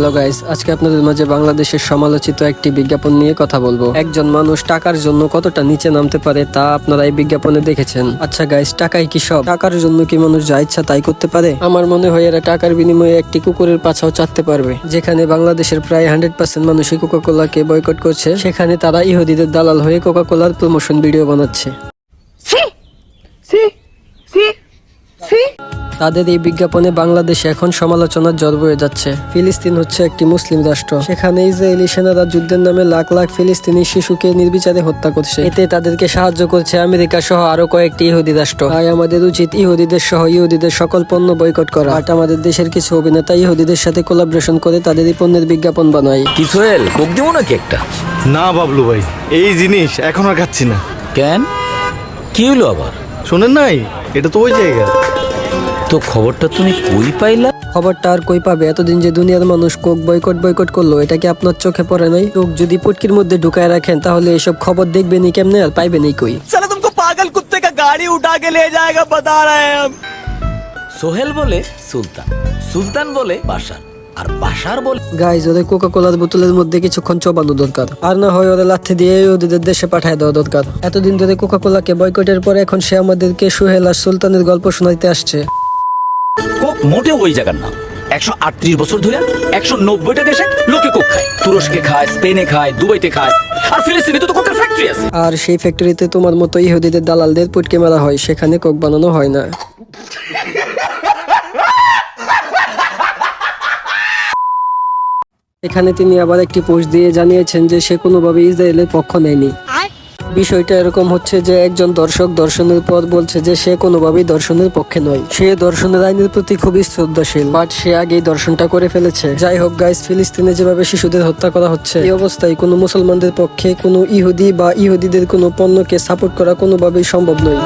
Hello guys, আজকে আপনাদের মাঝে বাংলাদেশের সমালোচিত একটি বিজ্ঞাপন নিয়ে কথা বলবো। একজন মানুষ টাকার জন্য কতটা নিচে নামতে পারে তা আপনারা এই বিজ্ঞাপনে দেখেছেন। আচ্ছা গাইস, টাকাই কি সব? টাকার জন্য কি মানুষ যা ইচ্ছা তাই করতে পারে? আমার মনে হয় এরা টাকার বিনিময়ে একটি কুকুরের পাছাও চাটতে পারবে। যেখানে বাংলাদেশের প্রায় 100% মানুষই কোকাকোলাকে বয়কট করছে, সেখানে তারা ইহুদিদের দালাল হয়ে কোকাকোলার প্রমোশন ভিডিও বানাচ্ছে। তাদের এই বিজ্ঞাপনে বাংলাদেশে এখন সমালোচনার ঝড় বয়ে যাচ্ছে। ফিলিস্তিন হচ্ছে একটি মুসলিম রাষ্ট্র, সেখানে ইসরায়েলি সেনারা যুদ্ধের নামে লাখ লাখ ফিলিস্তিনি শিশুকে নির্বিচারে হত্যা করছে। এতে তাদেরকে সাহায্য করছে আমেরিকা সহ আরো কয়েকটি ইহুদি রাষ্ট্র। তাই আমাদের উচিত ইহুদিদের সহ ইহুদিদের সকল পণ্য বয়কট করা। বাট আমাদের দেশের কিছু অভিনেতা ইহুদিদের সাথে কোলাবরেশন করে তাদের এই পণ্যের বিজ্ঞাপন বানায়। কি সোহেল, কোক দিব নাকি একটা? না বাবলু ভাই, এই জিনিস এখন আর খাচ্ছি না। কেন, কি হলো আবার? শোনেন নাই, এটা তো ওই জায়গা। তো খবরটা তুমি কই পাইলা? খবরটা আর কই পাবে? এতদিন যে দুনিয়ার মানুষ কোক বয়কট করলো, এটা কি আপনার চোখে পড়ে নাই? চোখ যদি পুটকির মধ্যে ঢুকায় রাখেন তাহলে এসব খবর দেখবেনি কেমনে আর পাইবেনি কই? साला तुमको पागल कुत्ते का गाड़ी उठा के ले जाएगा, बता रहे हैं हम। সোহেল বলে সুলতান, সুলতান বলে বাশার, আর বাশার বলে গাইজ, ওদের কোকাকোলার বোতলের মধ্যে কিছুক্ষণ চবানো দরকার, আর না হয় ওদের লাথি দিয়ে ওদের দেশে পাঠায় দেওয়া দরকার। এতদিন ধরে কোকাকোলাকে বয়কটের পরে এখন সে আমাদেরকে সোহেল আর সুলতানের গল্প শোনাইতে আসছে। কোক মোটেও ওই জায়গার না। 138 বছর ধরে 190টা দেশে লোকে কোক খায়। তুরস্কে খায়, স্পেনে খায়, দুবাইতে খায়, আর ফিলিস্তিনে তো কোকের ফ্যাক্টরি আছে। আর সেই ফ্যাক্টরিতে তোমার মতো ইহুদিদের দালালদের পুটকে মারা হয়, সেখানে কোক বানানো হয় না। এখানে তিনি আবার একটি পোস্ট দিয়ে জানিয়েছেন যে সে কোনোভাবে ইসরায়েলের পক্ষ নেয়নি। বিষয়টা এরকম হচ্ছে যে একজন দর্শক দর্শনের পর বলছে যে সে কোনোভাবেই দর্শনের পক্ষে নয়, সে দর্শনের আইনের প্রতি খুবই শ্রদ্ধাশীল, বাট সে আগেই দর্শনটা করে ফেলেছে। যাই হোক গাইস, ফিলিস্তিনে যেভাবে শিশুদের হত্যা করা হচ্ছে, এই অবস্থায় কোনো মুসলমানদের পক্ষে কোনো ইহুদি বা ইহুদিদের কোনো পণ্যকে সাপোর্ট করা কোনোভাবেই সম্ভব নয়।